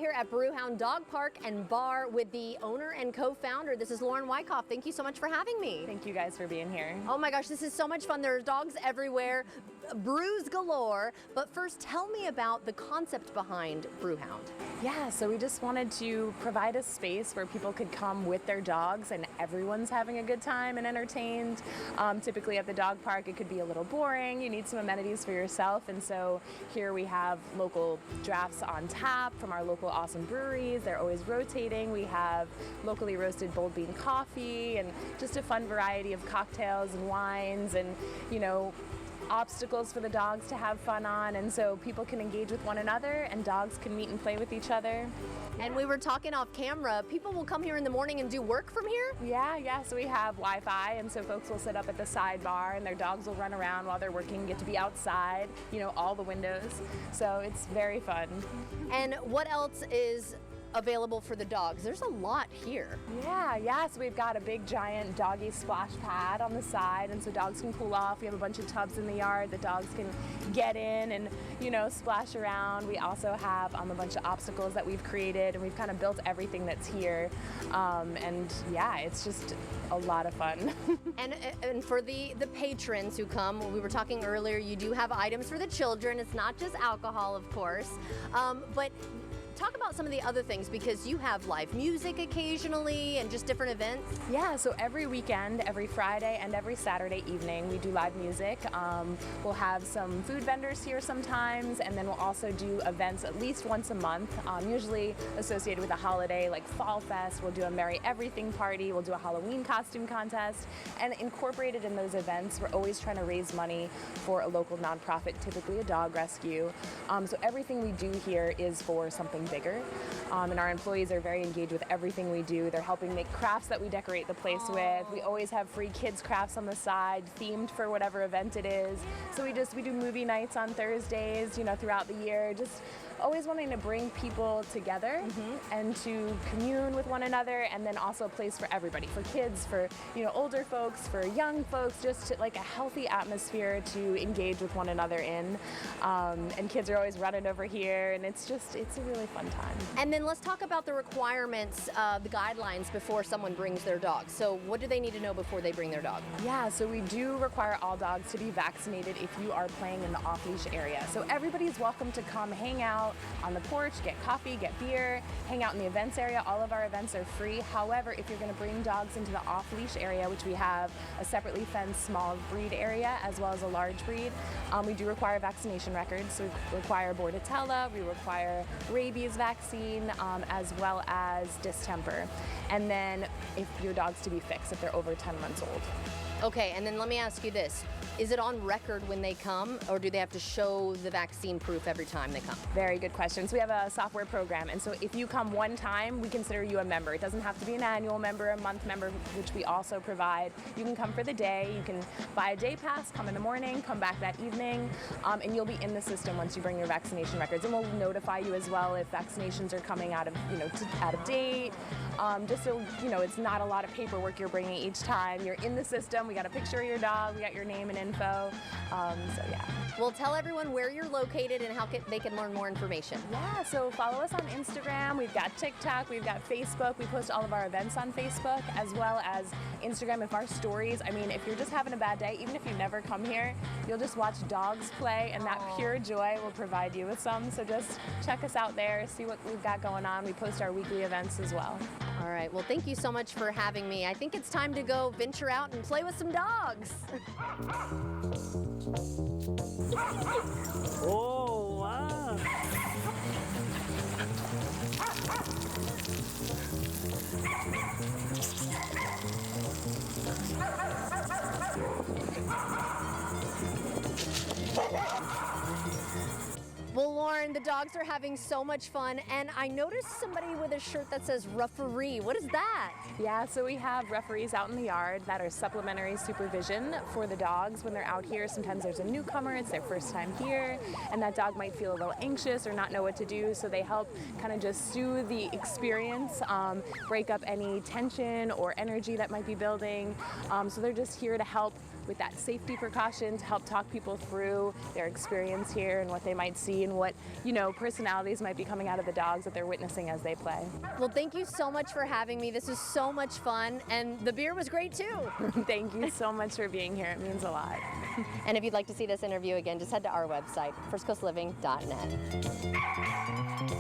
here at Brewhound Dog Park and Bar with the owner and co-founder. This is Lauren Wyckoff. Thank you so much for having me. Thank you guys for being here. Oh my gosh, this is so much fun. There are dogs everywhere, brews galore. But first, tell me about the concept behind Brewhound. Yeah, so we just wanted to provide a space where people could come with their dogs and everyone's having a good time and entertained. Typically at the dog park, it could be a little boring. You need some amenities for yourself. And so here we have local drafts on tap from our local awesome breweries. They're always rotating. We have locally roasted bold bean coffee and just a fun variety of cocktails and wines and, you know, obstacles for the dogs to have fun on, and so people can engage with one another and dogs can meet and play with each other. And we were talking off camera, people will come here in the morning and do work from here? Yeah, so we have Wi-Fi, and so folks will sit up at the sidebar and their dogs will run around while they're working, get to be outside, you know, all the windows. So it's very fun. And what else is available for the dogs? There's a lot here. Yeah, so we've got a big giant doggy splash pad on the side, and so dogs can cool off. We have a bunch of tubs in the yard that dogs can get in and, you know, splash around. We also have a bunch of obstacles that we've created, and we've kind of built everything that's here. And yeah, it's just a lot of fun. And for the patrons who come, we were talking earlier, you do have items for the children. It's not just alcohol, of course, but talk about some of the other things, because you have live music occasionally and just different events. Yeah, so every weekend, every Friday and every Saturday evening, we do live music. We'll have some food vendors here sometimes, and then we'll also do events at least once a month, usually associated with a holiday like Fall Fest. We'll do a Merry Everything party. We'll do a Halloween costume contest. And incorporated in those events, we're always trying to raise money for a local nonprofit, typically a dog rescue. So everything we do here is for something bigger, and our employees are very engaged with everything we do. They're helping make crafts that we decorate the place with. We always have free kids crafts on the side, themed for whatever event it is. So we do movie nights on Thursdays, you know, throughout the year, just always wanting to bring people together and to commune with one another, and then also a place for everybody, for kids, for, you know, older folks, for young folks, just to, like, a healthy atmosphere to engage with one another in. And kids are always running over here, and it's a really fun time. And then let's talk about the requirements, the guidelines before someone brings their dog. So what do they need to know before they bring their dog? Yeah, so we do require all dogs to be vaccinated if you are playing in the off-leash area. So everybody's welcome to come hang out on the porch, get coffee, get beer, hang out in the events area. All of our events are free. However, if you're going to bring dogs into the off-leash area, which we have a separately fenced small breed area as well as a large breed, we do require vaccination records. So we require Bordetella, we require rabies vaccine, as well as distemper. And then if your dog's to be fixed if they're over 10 months old. Okay, and then let me ask you this. Is it on record when they come, or do they have to show the vaccine proof every time they come? Very good question. So we have a software program, and so if you come one time, we consider you a member. It doesn't have to be an annual member, a month member, which we also provide. You can come for the day. You can buy a day pass, come in the morning, come back that evening, and you'll be in the system once you bring your vaccination records. And we'll notify you as well if vaccinations are coming out of, you know, out of date. Just so, you know, it's not a lot of paperwork you're bringing each time. You're in the system. We got a picture of your dog. We got your name and info. So yeah. Well, tell everyone where you're located and how they can learn more information. Yeah, so follow us on Instagram. We've got TikTok. We've got Facebook. We post all of our events on Facebook as well as Instagram. If our stories, I mean, if you're just having a bad day, even if you never come here, you'll just watch dogs play, and that pure joy will provide you with some. So just check us out there, see what we've got going on. We post our weekly events as well. All right, well, thank you so much for having me. I think it's time to go venture out and play with some dogs. Oh, wow. Well, Lauren, the dogs are having so much fun, and I noticed somebody with a shirt that says referee. What is that? Yeah, so we have referees out in the yard that are supplementary supervision for the dogs when they're out here. Sometimes there's a newcomer, it's their first time here, and that dog might feel a little anxious or not know what to do, so they help kind of just soothe the experience, break up any tension or energy that might be building. So they're just here to help with that safety precaution to help talk people through their experience here and what they might see and what, personalities might be coming out of the dogs that they're witnessing as they play. Well, thank you so much for having me. This was so much fun, and the beer was great too. Thank you so much for being here. It means a lot. And if you'd like to see this interview again, just head to our website, firstcoastliving.net.